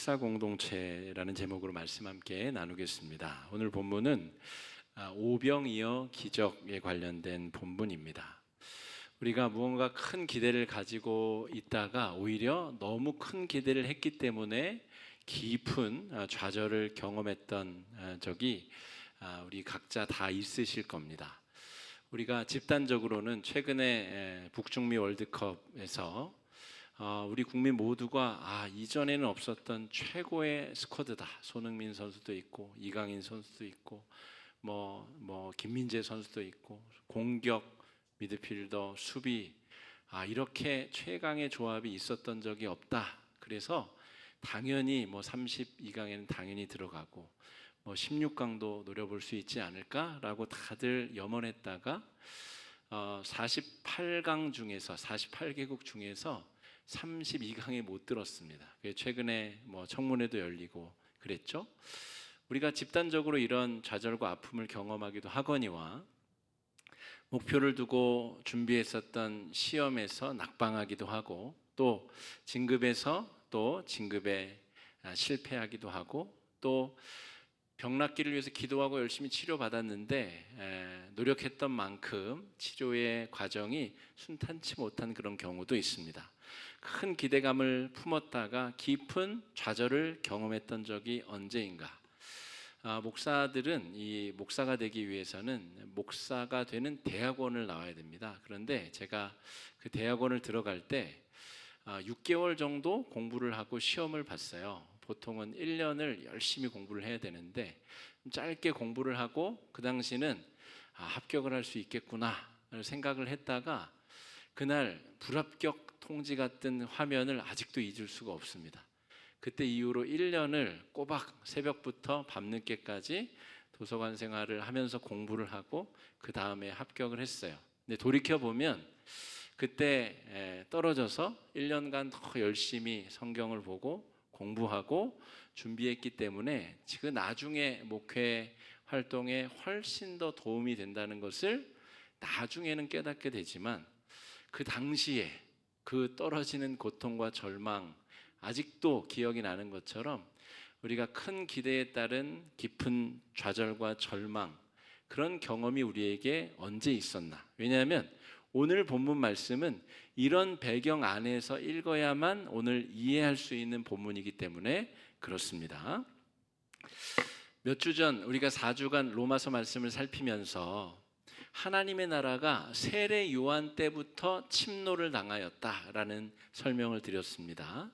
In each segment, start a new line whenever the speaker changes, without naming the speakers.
식사 공동체라는 제목으로 말씀 함께 나누겠습니다. 오늘 본문은 오병이어 기적에 관련된 본문입니다. 우리가 무언가 큰 기대를 가지고 있다가 오히려 너무 큰 기대를 했기 때문에 깊은 좌절을 경험했던 적이 우리 각자 다 있으실 겁니다. 우리가 집단적으로는 최근에 북중미 월드컵에서 우리 국민 모두가 이전에는 없었던 최고의 스쿼드다. 손흥민 선수도 있고 이강인 선수도 있고 김민재 선수도 있고 공격, 미드필더, 수비 이렇게 최강의 조합이 있었던 적이 없다. 그래서 당연히 32강에는 당연히 들어가고 16강도 노려볼 수 있지 않을까라고 다들 염원했다가 48강 중에서 48개국 중에서 32강에 못 들었습니다. 최근에 청문회도 열리고 그랬죠. 우리가 집단적으로 이런 좌절과 아픔을 경험하기도 하거니와 목표를 두고 준비했었던 시험에서 낙방하기도 하고 또 진급에 실패하기도 하고 또 병낫기를 위해서 기도하고 열심히 치료받았는데 노력했던 만큼 치료의 과정이 순탄치 못한 그런 경우도 있습니다. 큰 기대감을 품었다가 깊은 좌절을 경험했던 적이 언제인가? 목사들은 이 목사가 되기 위해서는 목사가 되는 대학원을 나와야 됩니다. 그런데 제가 그 대학원을 들어갈 때 6개월 정도 공부를 하고 시험을 봤어요. 보통은 1년을 열심히 공부를 해야 되는데 짧게 공부를 하고 그 당시는 합격을 할 수 있겠구나 생각을 했다가 그날 불합격 통지가 뜬 화면을 아직도 잊을 수가 없습니다. 그때 이후로 1년을 꼬박 새벽부터 밤늦게까지 도서관 생활을 하면서 공부를 하고 그 다음에 합격을 했어요. 근데 돌이켜보면 그때 떨어져서 1년간 더 열심히 성경을 보고 공부하고 준비했기 때문에 지금 나중에 목회 활동에 훨씬 더 도움이 된다는 것을 나중에는 깨닫게 되지만 그 당시에 그 떨어지는 고통과 절망 아직도 기억이 나는 것처럼 우리가 큰 기대에 따른 깊은 좌절과 절망 그런 경험이 우리에게 언제 있었나? 왜냐하면 오늘 본문 말씀은 이런 배경 안에서 읽어야만 오늘 이해할 수 있는 본문이기 때문에 그렇습니다. 몇 주 전 우리가 4주간 로마서 말씀을 살피면서 하나님의 나라가 세례 요한 때부터 침노를 당하였다라는 설명을 드렸습니다.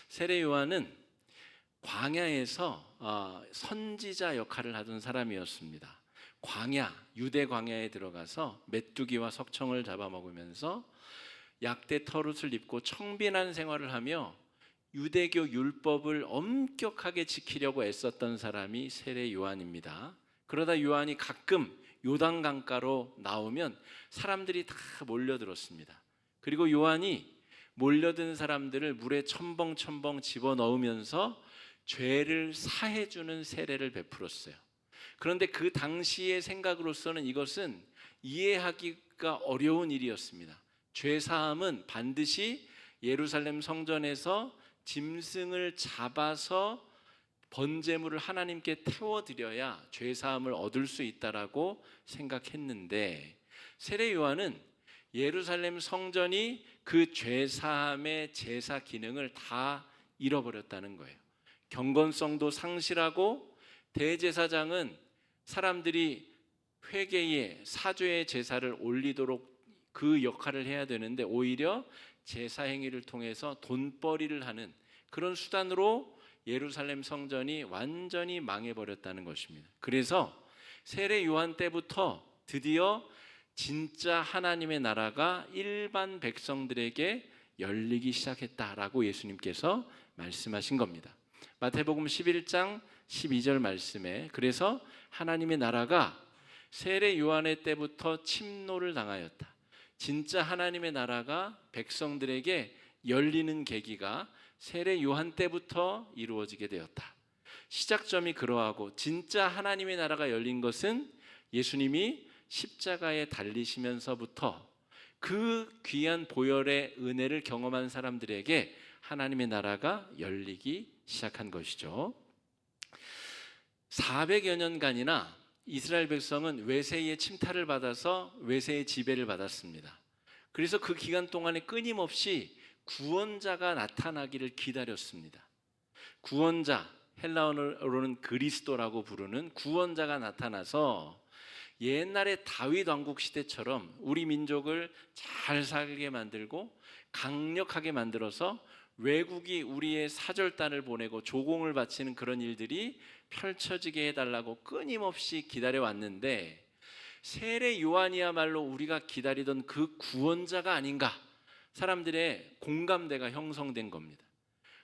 세례 요한은 광야에서 선지자 역할을 하던 사람이었습니다. 유대 광야에 들어가서 메뚜기와 석청을 잡아먹으면서 약대 털옷을 입고 청빈한 생활을 하며 유대교 율법을 엄격하게 지키려고 애썼던 사람이 세례 요한입니다. 그러다 요한이 가끔 요단 강가로 나오면 사람들이 다 몰려들었습니다. 그리고 요한이 몰려든 사람들을 물에 첨벙첨벙 집어넣으면서 죄를 사해주는 세례를 베풀었어요. 그런데 그 당시의 생각으로서는 이것은 이해하기가 어려운 일이었습니다. 죄사함은 반드시 예루살렘 성전에서 짐승을 잡아서 번제물을 하나님께 태워드려야 죄사함을 얻을 수 있다라고 생각했는데 세례 요한은 예루살렘 성전이 그 죄사함의 제사 기능을 다 잃어버렸다는 거예요. 경건성도 상실하고 대제사장은 사람들이 회개의 사죄의 제사를 올리도록 그 역할을 해야 되는데 오히려 제사 행위를 통해서 돈벌이를 하는 그런 수단으로 예루살렘 성전이 완전히 망해버렸다는 것입니다. 그래서 세례 요한 때부터 드디어 진짜 하나님의 나라가 일반 백성들에게 열리기 시작했다라고 예수님께서 말씀하신 겁니다. 마태복음 11장 12절 말씀에 그래서 하나님의 나라가 세례 요한의 때부터 침노를 당하였다. 진짜 하나님의 나라가 백성들에게 열리는 계기가 세례 요한 때부터 이루어지게 되었다. 시작점이 그러하고 진짜 하나님의 나라가 열린 것은 예수님이 십자가에 달리시면서부터 그 귀한 보혈의 은혜를 경험한 사람들에게 하나님의 나라가 열리기 시작한 것이죠. 400여 년간이나 이스라엘 백성은 외세의 침탈을 받아서 외세의 지배를 받았습니다. 그래서 그 기간 동안에 끊임없이 구원자가 나타나기를 기다렸습니다. 구원자, 헬라어로는 그리스도라고 부르는 구원자가 나타나서 옛날에 다윗 왕국 시대처럼 우리 민족을 잘 살게 만들고 강력하게 만들어서 외국이 우리의 사절단을 보내고 조공을 바치는 그런 일들이 펼쳐지게 해달라고 끊임없이 기다려왔는데, 세례 요한이야말로 우리가 기다리던 그 구원자가 아닌가, 사람들의 공감대가 형성된 겁니다.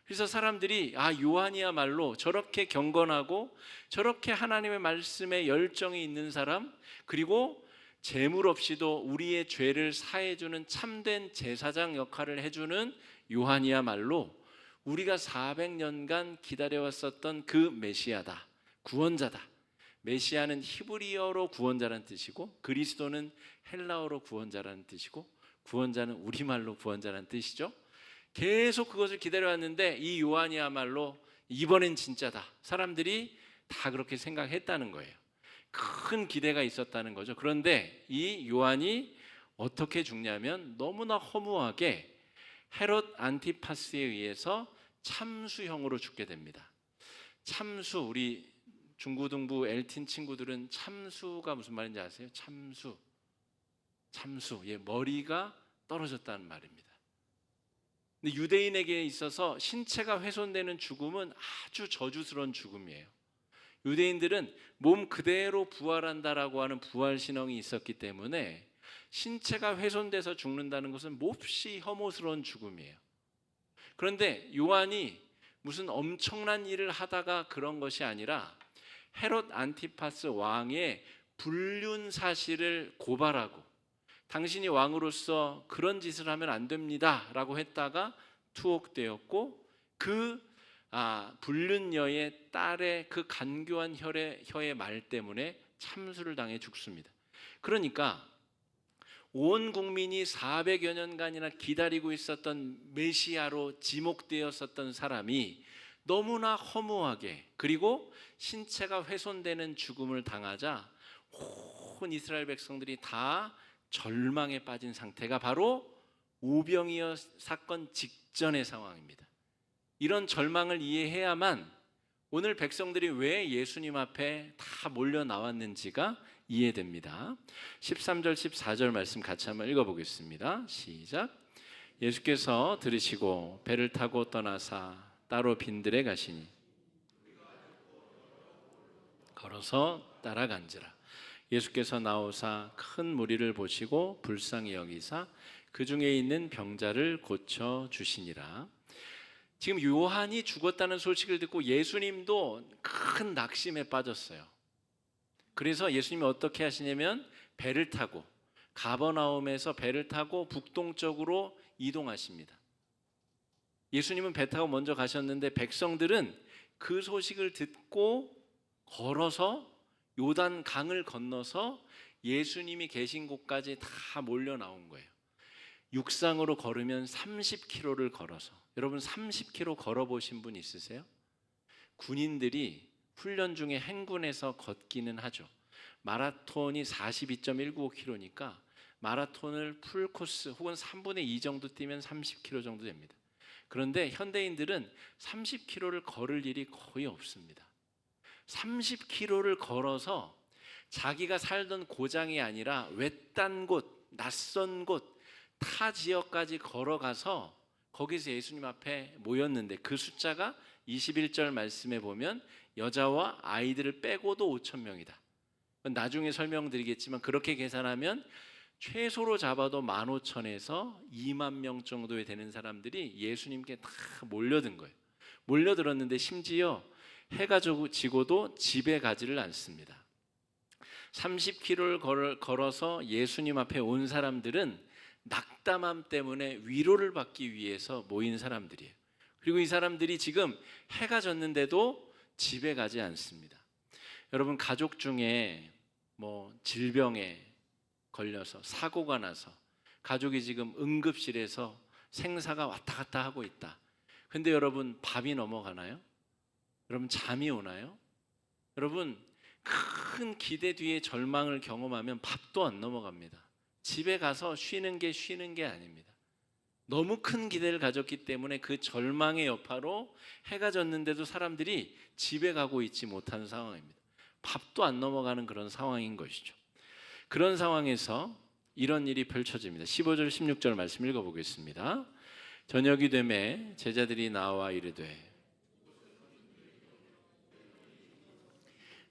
그래서 사람들이 요한이야말로 저렇게 경건하고 저렇게 하나님의 말씀에 열정이 있는 사람, 그리고 재물 없이도 우리의 죄를 사해주는 참된 제사장 역할을 해주는 요한이야말로 우리가 400년간 기다려왔었던 그 메시아다, 구원자다. 메시아는 히브리어로 구원자라는 뜻이고 그리스도는 헬라어로 구원자라는 뜻이고 구원자는 우리말로 구원자라는 뜻이죠. 계속 그것을 기다려왔는데 이 요한이야말로 이번엔 진짜다, 사람들이 다 그렇게 생각했다는 거예요. 큰 기대가 있었다는 거죠. 그런데 이 요한이 어떻게 죽냐면 너무나 허무하게 헤롯 안티파스에 의해서 참수형으로 죽게 됩니다. 참수, 우리 중고등부 엘틴 친구들은 참수가 무슨 말인지 아세요? 참수, 머리가 떨어졌다는 말입니다. 근데 유대인에게 있어서 신체가 훼손되는 죽음은 아주 저주스러운 죽음이에요. 유대인들은 몸 그대로 부활한다라고 하는 부활신앙이 있었기 때문에 신체가 훼손돼서 죽는다는 것은 몹시 혐오스러운 죽음이에요. 그런데 요한이 무슨 엄청난 일을 하다가 그런 것이 아니라 헤롯 안티파스 왕의 불륜 사실을 고발하고, 당신이 왕으로서 그런 짓을 하면 안 됩니다 라고 했다가 투옥되었고, 그 불륜녀의 딸의 그 간교한 혀의 말 때문에 참수를 당해 죽습니다. 그러니까 온 국민이 400여 년간이나 기다리고 있었던 메시아로 지목되었었던 사람이 너무나 허무하게, 그리고 신체가 훼손되는 죽음을 당하자 온 이스라엘 백성들이 다 절망에 빠진 상태가 바로 오병이어 사건 직전의 상황입니다. 이런 절망을 이해해야만 오늘 백성들이 왜 예수님 앞에 다 몰려 나왔는지가 이해됩니다. 13절 14절 말씀 같이 한번 읽어보겠습니다. 시작. 예수께서 들으시고 배를 타고 떠나사 따로 빈들에 가시니 걸어서 따라간지라. 예수께서 나오사 큰 무리를 보시고 불쌍히 여기사 그 중에 있는 병자를 고쳐 주시니라. 지금 요한이 죽었다는 소식을 듣고 예수님도 큰 낙심에 빠졌어요. 그래서 예수님이 어떻게 하시냐면 배를 타고, 가버나움에서 배를 타고 북동쪽으로 이동하십니다. 예수님은 배 타고 먼저 가셨는데 백성들은 그 소식을 듣고 걸어서 요단 강을 건너서 예수님이 계신 곳까지 다 몰려 나온 거예요. 육상으로 걸으면 30km를 걸어서. 여러분 30km 걸어보신 분 있으세요? 군인들이 훈련 중에 행군에서 걷기는 하죠. 마라톤이 42.195km니까 마라톤을 풀코스 혹은 3분의 2 정도 뛰면 30km 정도 됩니다. 그런데 현대인들은 30km를 걸을 일이 거의 없습니다. 30km를 걸어서 자기가 살던 고장이 아니라 외딴 곳, 낯선 곳, 타 지역까지 걸어가서 거기서 예수님 앞에 모였는데 그 숫자가 21절 말씀에 보면 여자와 아이들을 빼고도 5,000명이다. 나중에 설명드리겠지만 그렇게 계산하면 최소로 잡아도 15,000에서 2만 명 정도에 되는 사람들이 예수님께 다 몰려든 거예요. 몰려들었는데 심지어 해가 지고도 집에 가지를 않습니다. 30km를 걸어서 예수님 앞에 온 사람들은 낙담함 때문에 위로를 받기 위해서 모인 사람들이에요. 그리고 이 사람들이 지금 해가 졌는데도 집에 가지 않습니다. 여러분 가족 중에 질병에 걸려서 사고가 나서 가족이 지금 응급실에서 생사가 왔다 갔다 하고 있다. 근데 여러분, 밥이 넘어가나요? 여러분, 잠이 오나요? 여러분, 큰 기대 뒤에 절망을 경험하면 밥도 안 넘어갑니다. 집에 가서 쉬는 게 아닙니다. 너무 큰 기대를 가졌기 때문에 그 절망의 여파로 해가 졌는데도 사람들이 집에 가고 있지 못한 상황입니다. 밥도 안 넘어가는 그런 상황인 것이죠. 그런 상황에서 이런 일이 펼쳐집니다. 15절 16절 말씀 읽어보겠습니다. 저녁이 되매 제자들이 나와 이르되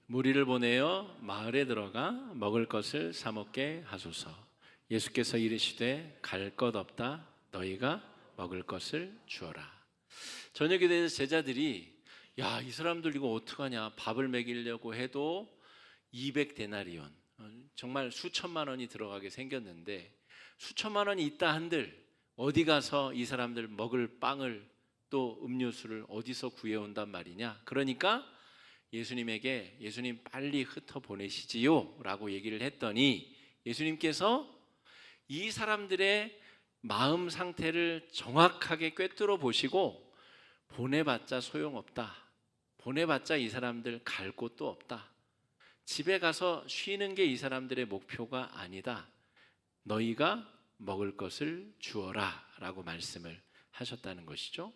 무리를 보내어 마을에 들어가 먹을 것을 사 먹게 하소서. 예수께서 이르시되 갈 것 없다. 너희가 먹을 것을 주어라. 저녁에 대해서 제자들이 야, 이 사람들 이거 어떡하냐. 밥을 먹이려고 해도 200데나리온, 정말 수천만 원이 들어가게 생겼는데 수천만 원이 있다 한들 어디 가서 이 사람들 먹을 빵을 또 음료수를 어디서 구해온단 말이냐. 그러니까 예수님에게 예수님 빨리 흩어 보내시지요 라고 얘기를 했더니 예수님께서 이 사람들의 마음 상태를 정확하게 꿰뚫어 보시고 보내봤자 소용없다. 보내봤자 이 사람들 갈 곳도 없다. 집에 가서 쉬는 게 이 사람들의 목표가 아니다. 너희가 먹을 것을 주어라 라고 말씀을 하셨다는 것이죠.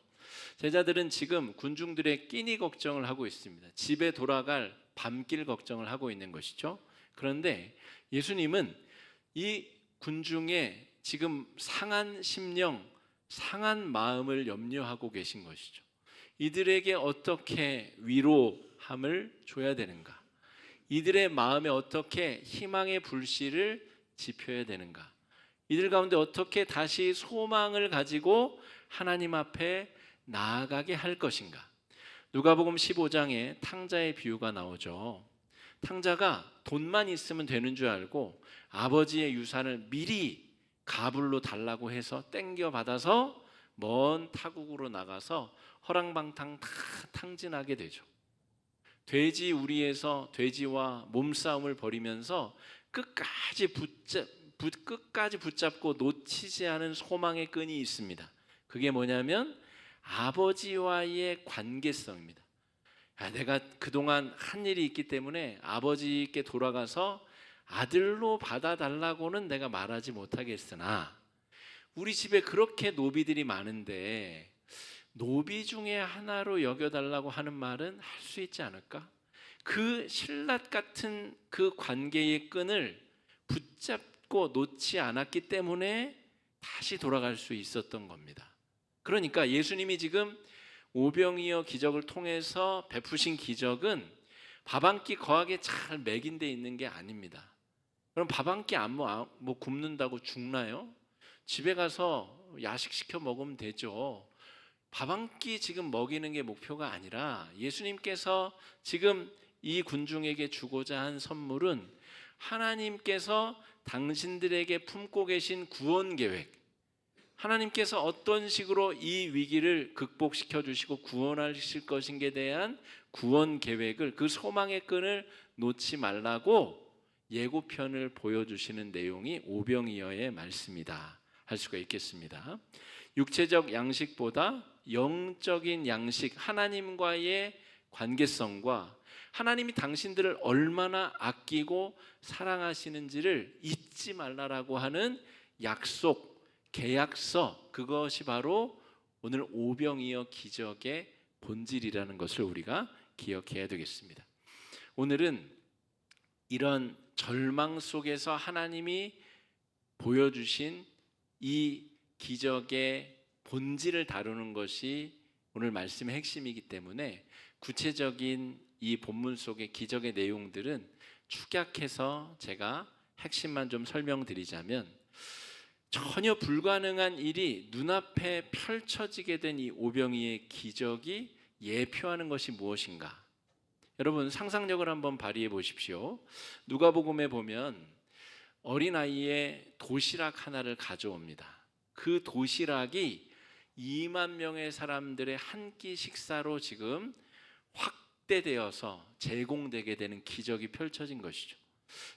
제자들은 지금 군중들의 끼니 걱정을 하고 있습니다. 집에 돌아갈 밤길 걱정을 하고 있는 것이죠. 그런데 예수님은 이 군중의 지금 상한 심령, 상한 마음을 염려하고 계신 것이죠. 이들에게 어떻게 위로함을 줘야 되는가? 이들의 마음에 어떻게 희망의 불씨를 지펴야 되는가? 이들 가운데 어떻게 다시 소망을 가지고 하나님 앞에 나아가게 할 것인가? 누가복음 15장에 탕자의 비유가 나오죠. 탕자가 돈만 있으면 되는 줄 알고 아버지의 유산을 미리 가불로 달라고 해서 땡겨 받아서 먼 타국으로 나가서 허랑방탕 다 탕진하게 되죠. 돼지 우리에서 돼지와 몸싸움을 벌이면서 끝까지 붙잡고 놓치지 않은 소망의 끈이 있습니다. 그게 뭐냐면 아버지와의 관계성입니다. 내가 그동안 한 일이 있기 때문에 아버지께 돌아가서 아들로 받아달라고는 내가 말하지 못하겠으나 우리 집에 그렇게 노비들이 많은데 노비 중에 하나로 여겨달라고 하는 말은 할 수 있지 않을까? 그 신라 같은 그 관계의 끈을 붙잡고 놓지 않았기 때문에 다시 돌아갈 수 있었던 겁니다. 그러니까 예수님이 지금 오병이어 기적을 통해서 베푸신 기적은 밥 한 끼 거하게 잘 먹인 데 있는 게 아닙니다. 그럼 밥 한 끼 안 굶는다고 죽나요? 집에 가서 야식 시켜 먹으면 되죠. 밥 한 끼 지금 먹이는 게 목표가 아니라 예수님께서 지금 이 군중에게 주고자 한 선물은 하나님께서 당신들에게 품고 계신 구원 계획, 하나님께서 어떤 식으로 이 위기를 극복시켜 주시고 구원하실 것인에 대한 구원 계획을, 그 소망의 끈을 놓지 말라고 예고편을 보여주시는 내용이 오병이어의 말씀이다 할 수가 있겠습니다. 육체적 양식보다 영적인 양식, 하나님과의 관계성과 하나님이 당신들을 얼마나 아끼고 사랑하시는지를 잊지 말라라고 하는 약속, 계약서, 그것이 바로 오늘 오병이어 기적의 본질이라는 것을 우리가 기억해야 되겠습니다. 오늘은 이런 절망 속에서 하나님이 보여주신 이 기적의 본질을 다루는 것이 오늘 말씀의 핵심이기 때문에 구체적인 이 본문 속의 기적의 내용들은 축약해서 제가 핵심만 좀 설명드리자면, 전혀 불가능한 일이 눈앞에 펼쳐지게 된 이 오병이의 기적이 예표하는 것이 무엇인가? 여러분 상상력을 한번 발휘해 보십시오. 누가복음에 보면 어린아이의 도시락 하나를 가져옵니다. 그 도시락이 2만 명의 사람들의 한 끼 식사로 지금 확대되어서 제공되게 되는 기적이 펼쳐진 것이죠.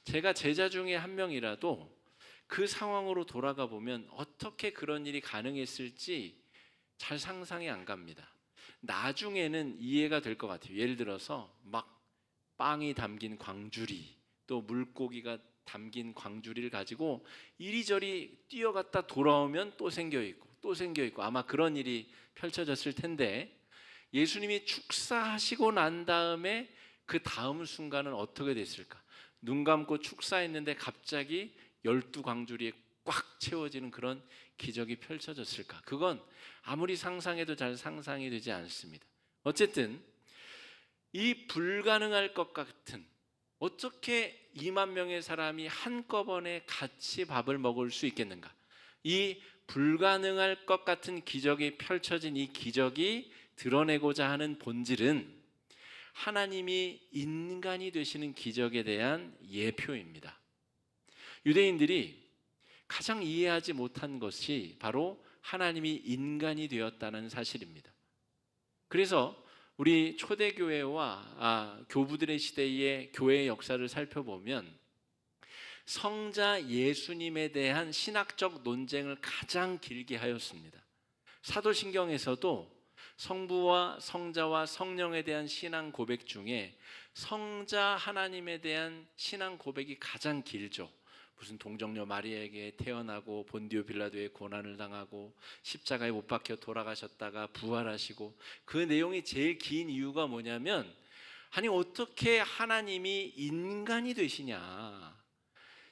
제가 제자 중에 한 명이라도 그 상황으로 돌아가 보면 어떻게 그런 일이 가능했을지 잘 상상이 안 갑니다. 나중에는 이해가 될 것 같아요. 예를 들어서 막 빵이 담긴 광주리, 또 물고기가 담긴 광주리를 가지고 이리저리 뛰어갔다 돌아오면 또 생겨 있고 또 생겨 있고, 아마 그런 일이 펼쳐졌을 텐데, 예수님이 축사하시고 난 다음에 그 다음 순간은 어떻게 됐을까? 눈 감고 축사했는데 갑자기 12광주리에 꽉 채워지는 그런 기적이 펼쳐졌을까? 그건 아무리 상상해도 잘 상상이 되지 않습니다. 어쨌든 이 불가능할 것 같은, 어떻게 2만 명의 사람이 한꺼번에 같이 밥을 먹을 수 있겠는가? 이 불가능할 것 같은 기적이 펼쳐진 이 기적이 드러내고자 하는 본질은 하나님이 인간이 되시는 기적에 대한 예표입니다. 유대인들이 가장 이해하지 못한 것이 바로 하나님이 인간이 되었다는 사실입니다. 그래서 우리 초대교회와 교부들의 시대의 교회의 역사를 살펴보면 성자 예수님에 대한 신학적 논쟁을 가장 길게 하였습니다. 사도신경에서도 성부와 성자와 성령에 대한 신앙 고백 중에 성자 하나님에 대한 신앙 고백이 가장 길죠. 무슨 동정녀 마리아에게 태어나고 본디오 빌라도의 고난을 당하고 십자가에 못 박혀 돌아가셨다가 부활하시고, 그 내용이 제일 긴 이유가 뭐냐면, 아니 어떻게 하나님이 인간이 되시냐,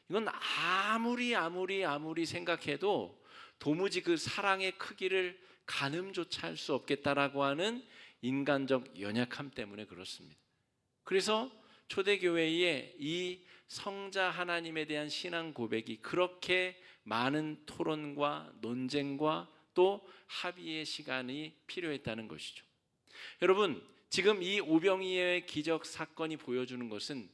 이건 아무리 생각해도 도무지 그 사랑의 크기를 가늠조차 할 수 없겠다라고 하는 인간적 연약함 때문에 그렇습니다. 그래서 초대교회의 이 성자 하나님에 대한 신앙 고백이 그렇게 많은 토론과 논쟁과 또 합의의 시간이 필요했다는 것이죠. 여러분, 지금 이 오병이어의 기적 사건이 보여주는 것은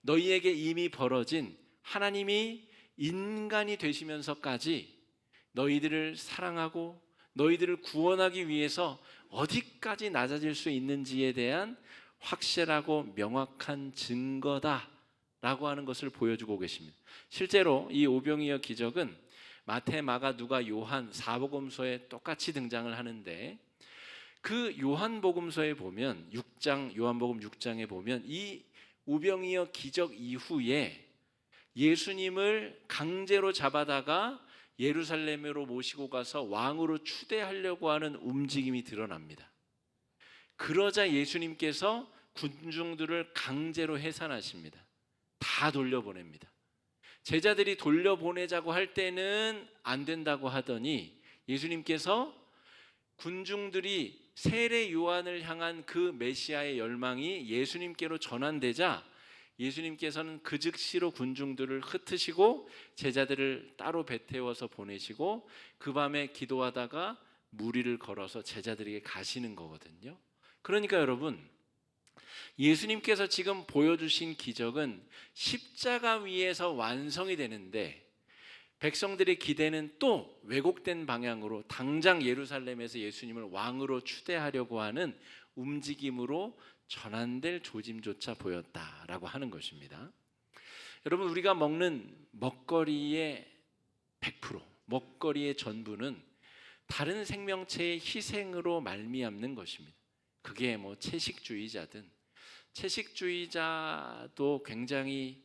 너희에게 이미 벌어진 하나님이 인간이 되시면서까지 너희들을 사랑하고 너희들을 구원하기 위해서 어디까지 낮아질 수 있는지에 대한 확실하고 명확한 증거다라고 하는 것을 보여주고 계십니다. 실제로 이 오병이어 기적은 마태, 마가, 누가, 요한 사복음서에 똑같이 등장을 하는데, 그 요한복음서에 보면 6장, 요한복음 6장에 보면 이 오병이어 기적 이후에 예수님을 강제로 잡아다가 예루살렘으로 모시고 가서 왕으로 추대하려고 하는 움직임이 드러납니다. 그러자 예수님께서 군중들을 강제로 해산하십니다. 다 돌려보냅니다. 제자들이 돌려보내자고 할 때는 안 된다고 하더니 예수님께서 군중들이 세례 요한을 향한 그 메시아의 열망이 예수님께로 전환되자 예수님께서는 그 즉시로 군중들을 흩으시고 제자들을 따로 배태워서 보내시고 그 밤에 기도하다가 무리를 걸어서 제자들에게 가시는 거거든요. 그러니까 여러분, 예수님께서 지금 보여주신 기적은 십자가 위에서 완성이 되는데, 백성들의 기대는 또 왜곡된 방향으로 당장 예루살렘에서 예수님을 왕으로 추대하려고 하는 움직임으로 전환될 조짐조차 보였다라고 하는 것입니다. 여러분, 우리가 먹는 먹거리의 100%, 먹거리의 전부는 다른 생명체의 희생으로 말미암는 것입니다. 그게 뭐 채식주의자든, 채식주의자도 굉장히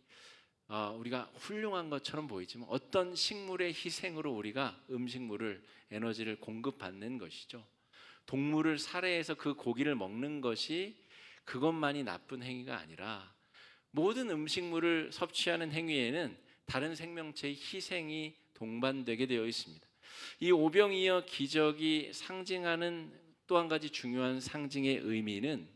우리가 훌륭한 것처럼 보이지만 어떤 식물의 희생으로 우리가 음식물을, 에너지를 공급받는 것이죠. 동물을 살해해서 그 고기를 먹는 것이 그것만이 나쁜 행위가 아니라 모든 음식물을 섭취하는 행위에는 다른 생명체의 희생이 동반되게 되어 있습니다. 이 오병이어 기적이 상징하는 또 한 가지 중요한 상징의 의미는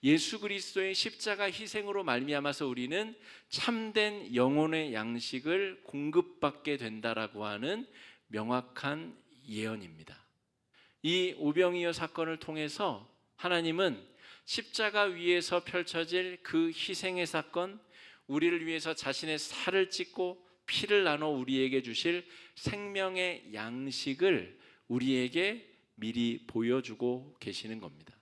예수 그리스도의 십자가 희생으로 말미암아서 우리는 참된 영혼의 양식을 공급받게 된다라고 하는 명확한 예언입니다. 이 오병이어 사건을 통해서 하나님은 십자가 위에서 펼쳐질 그 희생의 사건, 우리를 위해서 자신의 살을 찢고 피를 나눠 우리에게 주실 생명의 양식을 우리에게 미리 보여주고 계시는 겁니다.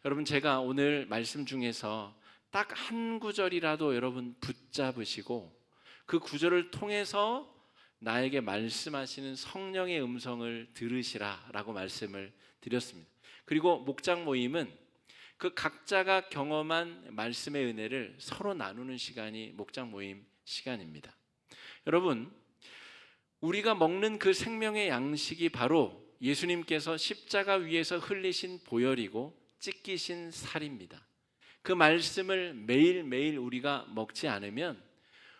여러분, 제가 오늘 말씀 중에서 딱 한 구절이라도 여러분 붙잡으시고 그 구절을 통해서 나에게 말씀하시는 성령의 음성을 들으시라라고 말씀을 드렸습니다. 그리고 목장 모임은 그 각자가 경험한 말씀의 은혜를 서로 나누는 시간이 목장 모임 시간입니다. 여러분, 우리가 먹는 그 생명의 양식이 바로 예수님께서 십자가 위에서 흘리신 보혈이고 찢기신 살입니다. 그 말씀을 매일매일 우리가 먹지 않으면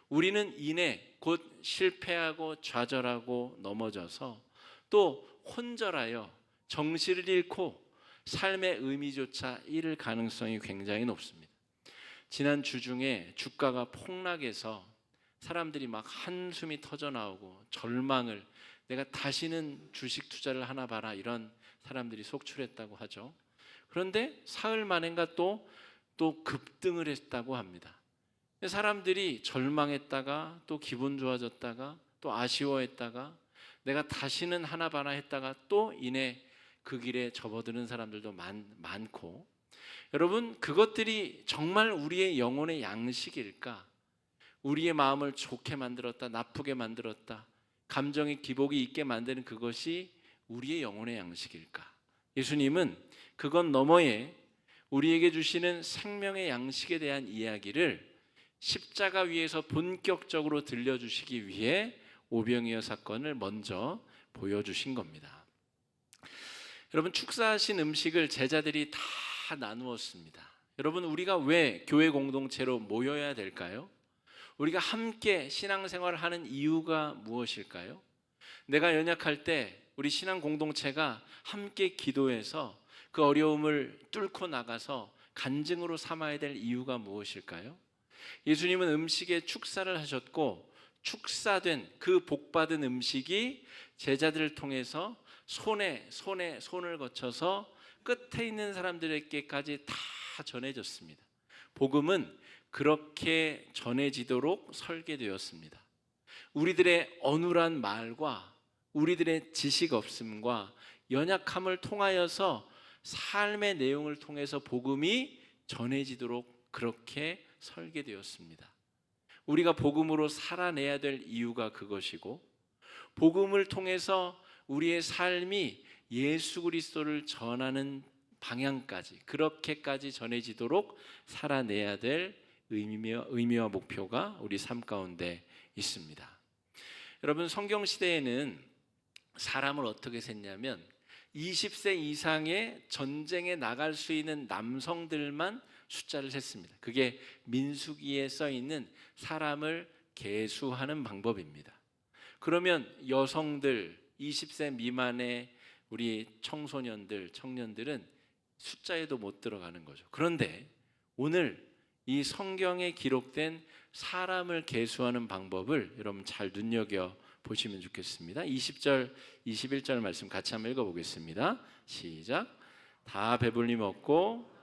우리는 이내 곧 실패하고 좌절하고 넘어져서 또 혼절하여 정신을 잃고 삶의 의미조차 잃을 가능성이 굉장히 높습니다. 지난 주 중에 주가가 폭락해서 사람들이 막 한숨이 터져 나오고 절망을, 내가 다시는 주식 투자를 하나 봐라, 이런 사람들이 속출했다고 하죠. 그런데 사흘 만인가 또 급등을 했다고 합니다. 사람들이 절망했다가 또 기분 좋아졌다가 또 아쉬워했다가 내가 다시는 하나 봐라 했다가 또 이내 그 길에 접어드는 사람들도 많고, 여러분, 그것들이 정말 우리의 영혼의 양식일까? 우리의 마음을 좋게 만들었다, 나쁘게 만들었다, 감정의 기복이 있게 만드는 그것이 우리의 영혼의 양식일까? 예수님은 그건 너머에 우리에게 주시는 생명의 양식에 대한 이야기를 십자가 위에서 본격적으로 들려주시기 위해 오병이어 사건을 먼저 보여주신 겁니다. 여러분, 축사하신 음식을 제자들이 다 나누었습니다. 여러분, 우리가 왜 교회 공동체로 모여야 될까요? 우리가 함께 신앙생활을 하는 이유가 무엇일까요? 내가 연약할 때 우리 신앙 공동체가 함께 기도해서 그 어려움을 뚫고 나가서 간증으로 삼아야 될 이유가 무엇일까요? 예수님은 음식에 축사를 하셨고, 축사된 그 복받은 음식이 제자들을 통해서 손에 손을 거쳐서 끝에 있는 사람들에게까지 다 전해졌습니다. 복음은 그렇게 전해지도록 설계되었습니다. 우리들의 어눌한 말과 우리들의 지식 없음과 연약함을 통하여서 삶의 내용을 통해서 복음이 전해지도록 그렇게 설계되었습니다. 우리가 복음으로 살아내야 될 이유가 그것이고, 복음을 통해서 우리의 삶이 예수 그리스도를 전하는 방향까지, 그렇게까지 전해지도록 살아내야 될 의미와 목표가 우리 삶 가운데 있습니다. 여러분, 성경 시대에는 사람을 어떻게 셌냐면 20세 이상의 전쟁에 나갈 수 있는 남성들만 숫자를 셌습니다. 그게 민수기에 써 있는 사람을 계수하는 방법입니다. 그러면 여성들, 20세 미만의 우리 청소년들, 청년들은 숫자에도 못 들어가는 거죠. 그런데 오늘 이 성경에 기록된 사람을 계수하는 방법을 여러분 잘 눈여겨 보시면 좋겠습니다. 20절, 21절 말씀 같이 한번 읽어보겠습니다. 시작. 다 배불리 먹고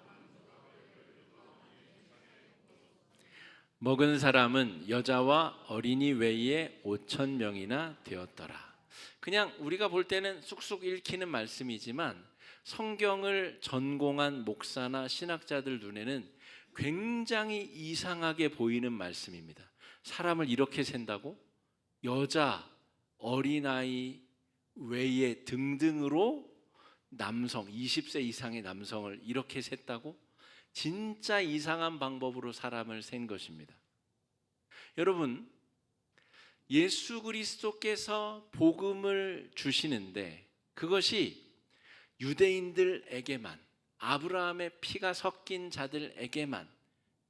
먹은 사람은 여자와 어린이 외에 5,000명이나 되었더라. 그냥 우리가 볼 때는 쑥쑥 읽히는 말씀이지만 성경을 전공한 목사나 신학자들 눈에는 굉장히 이상하게 보이는 말씀입니다. 사람을 이렇게 센다고? 여자, 어린아이 외에 등등으로 남성, 20세 이상의 남성을 이렇게 셌다고? 진짜 이상한 방법으로 사람을 센 것입니다. 여러분, 예수 그리스도께서 복음을 주시는데 그것이 유대인들에게만, 아브라함의 피가 섞인 자들에게만,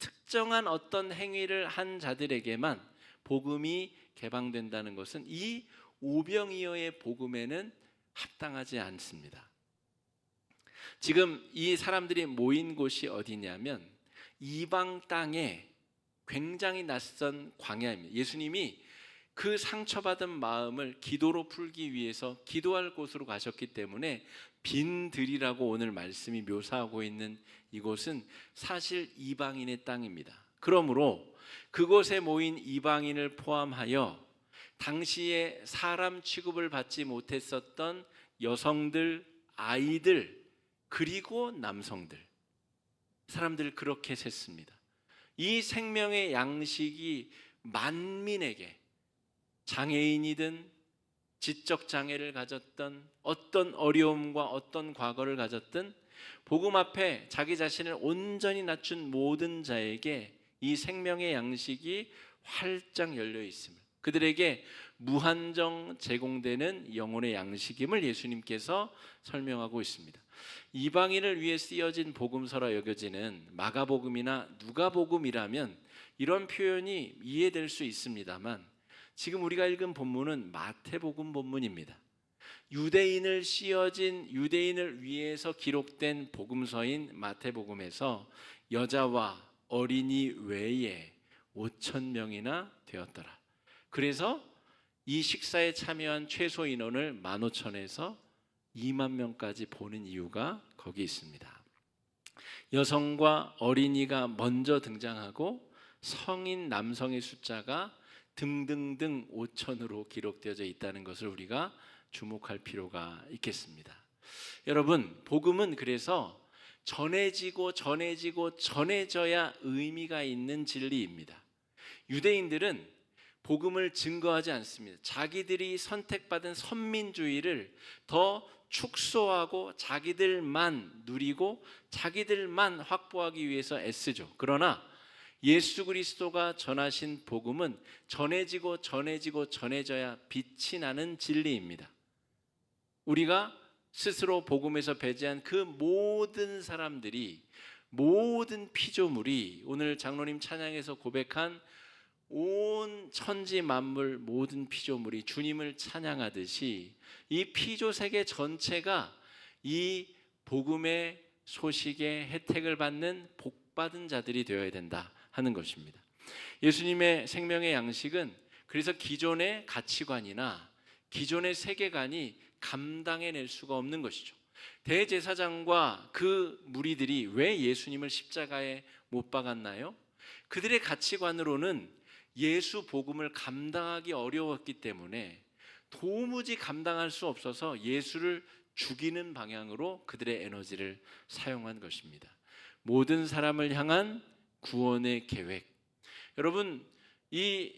특정한 어떤 행위를 한 자들에게만 복음이 개방된다는 것은 이 오병이어의 복음에는 합당하지 않습니다. 지금 이 사람들이 모인 곳이 어디냐면 이방 땅에 굉장히 낯선 광야입니다. 예수님이 그 상처받은 마음을 기도로 풀기 위해서 기도할 곳으로 가셨기 때문에 빈들이라고 오늘 말씀이 묘사하고 있는 이곳은 사실 이방인의 땅입니다. 그러므로 그곳에 모인 이방인을 포함하여 당시에 사람 취급을 받지 못했었던 여성들, 아이들, 그리고 남성들, 사람들을 그렇게 셌습니다. 이 생명의 양식이 만민에게, 장애인이든 지적 장애를 가졌던 어떤 어려움과 어떤 과거를 가졌든 복음 앞에 자기 자신을 온전히 낮춘 모든 자에게 이 생명의 양식이 활짝 열려 있음을, 그들에게 무한정 제공되는 영혼의 양식임을 예수님께서 설명하고 있습니다. 이방인을 위해 쓰여진 복음서라 여겨지는 마가복음이나 누가복음이라면 이런 표현이 이해될 수 있습니다만, 지금 우리가 읽은 본문은 마태복음 본문입니다. 유대인을 씌어진, 유대인을 위해서 기록된 복음서인 마태복음에서 여자와 어린이 외에 5천 명이나 되었더라. 그래서 이 식사에 참여한 최소 인원을 15,000에서 2만 명까지 보는 이유가 거기 있습니다. 여성과 어린이가 먼저 등장하고 성인 남성의 숫자가 등등등 5천으로 기록되어져 있다는 것을 우리가 주목할 필요가 있겠습니다. 여러분, 복음은 그래서 전해지고 전해져야 의미가 있는 진리입니다. 유대인들은 복음을 증거하지 않습니다. 자기들이 선택받은 선민주의를 더 축소하고 자기들만 누리고 자기들만 확보하기 위해서 애쓰죠. 그러나 예수 그리스도가 전하신 복음은 전해져야 빛이 나는 진리입니다. 우리가 스스로 복음에서 배제한 그 모든 사람들이, 모든 피조물이 오늘 장로님 찬양에서 고백한 온 천지 만물 모든 피조물이 주님을 찬양하듯이 이 피조세계 전체가 이 복음의 소식의 혜택을 받는 복받은 자들이 되어야 된다 하는 것입니다. 예수님의 생명의 양식은 그래서 기존의 가치관이나 기존의 세계관이 감당해낼 수가 없는 것이죠. 대제사장과 그 무리들이 왜 예수님을 십자가에 못 박았나요? 그들의 가치관으로는 예수 복음을 감당하기 어려웠기 때문에 도무지 감당할 수 없어서 예수를 죽이는 방향으로 그들의 에너지를 사용한 것입니다. 모든 사람을 향한 구원의 계획. 여러분, 이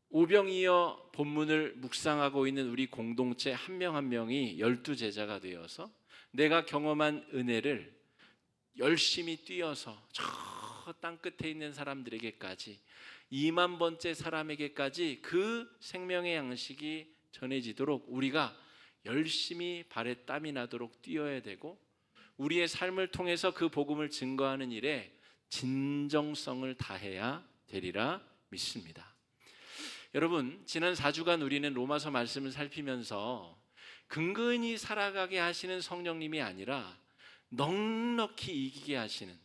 오병이어 본문을 묵상하고 있는 우리 공동체 한 명 한 명이 12제자가 되어서 내가 경험한 은혜를 열심히 뛰어서 저 땅끝에 있는 사람들에게까지, 2만 번째 사람에게까지 그 생명의 양식이 전해지도록 우리가 열심히 발에 땀이 나도록 뛰어야 되고, 우리의 삶을 통해서 그 복음을 증거하는 일에 진정성을 다해야 되리라 믿습니다. 여러분, 지난 4주간 우리는 로마서 말씀을 살피면서 근근히 살아가게 하시는 성령님이 아니라 넉넉히 이기게 하시는,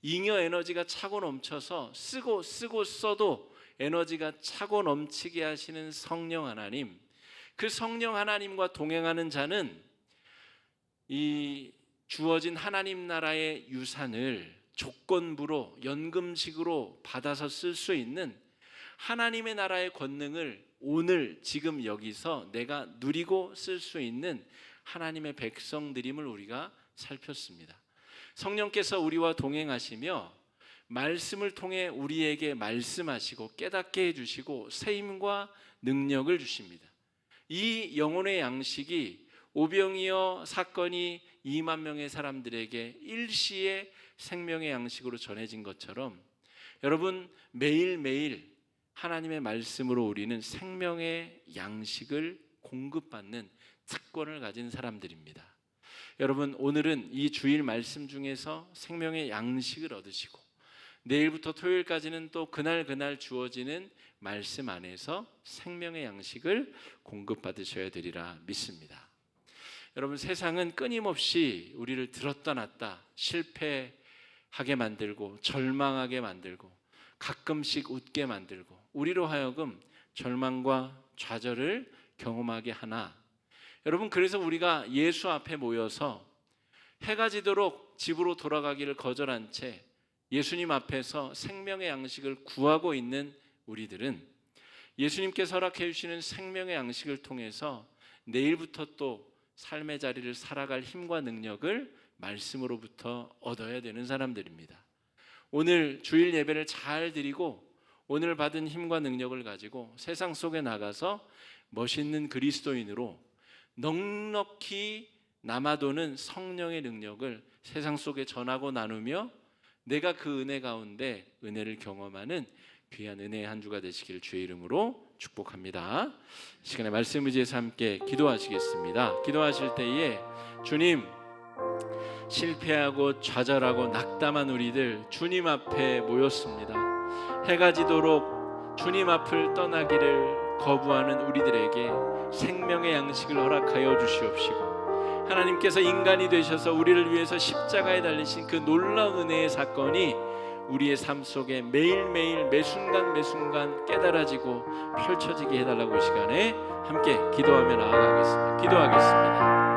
잉여 에너지가 차고 넘쳐서 쓰고 써도 에너지가 차고 넘치게 하시는 성령 하나님, 그 성령 하나님과 동행하는 자는 이 주어진 하나님 나라의 유산을 조건부로 연금식으로 받아서 쓸 수 있는 하나님의 나라의 권능을 오늘 지금 여기서 내가 누리고 쓸 수 있는 하나님의 백성들임을 우리가 살폈습니다. 성령께서 우리와 동행하시며 말씀을 통해 우리에게 말씀하시고 깨닫게 해주시고 세임과 능력을 주십니다. 이 영혼의 양식이 오병이어 사건이 2만 명의 사람들에게 일시에 생명의 양식으로 전해진 것처럼 여러분, 매일매일 하나님의 말씀으로 우리는 생명의 양식을 공급받는 특권을 가진 사람들입니다. 여러분, 오늘은 이 주일 말씀 중에서 생명의 양식을 얻으시고 내일부터 토요일까지는 또 그날 주어지는 말씀 안에서 생명의 양식을 공급받으셔야 되리라 믿습니다. 여러분, 세상은 끊임없이 우리를 들었다 놨다 실패하게 만들고 절망하게 만들고 가끔씩 웃게 만들고 우리로 하여금 절망과 좌절을 경험하게 하나, 여러분, 그래서 우리가 예수 앞에 모여서 해가 지도록 집으로 돌아가기를 거절한 채 예수님 앞에서 생명의 양식을 구하고 있는 우리들은 예수님께서 허락해 주시는 생명의 양식을 통해서 내일부터 또 삶의 자리를 살아갈 힘과 능력을 말씀으로부터 얻어야 되는 사람들입니다. 오늘 주일 예배를 잘 드리고 오늘 받은 힘과 능력을 가지고 세상 속에 나가서 멋있는 그리스도인으로 넉넉히 남아도는 성령의 능력을 세상 속에 전하고 나누며 내가 그 은혜 가운데 은혜를 경험하는 귀한 은혜의 한 주가 되시길 주의 이름으로 축복합니다. 시간에 말씀 의지해서 함께 기도하시겠습니다. 기도하실 때에 주님, 실패하고 좌절하고 낙담한 우리들 주님 앞에 모였습니다. 해가 지도록 주님 앞을 떠나기를 거부하는 우리들에게 생명의 양식을 허락하여 주시옵시고, 하나님께서 인간이 되셔서 우리를 위해서 십자가에 달리신 그 놀라운 은혜의 사건이 우리의 삶 속에 매일매일 매순간 매순간 깨달아지고 펼쳐지게 해달라고 이 시간에 함께 기도하며 나아가겠습니다. 기도하겠습니다.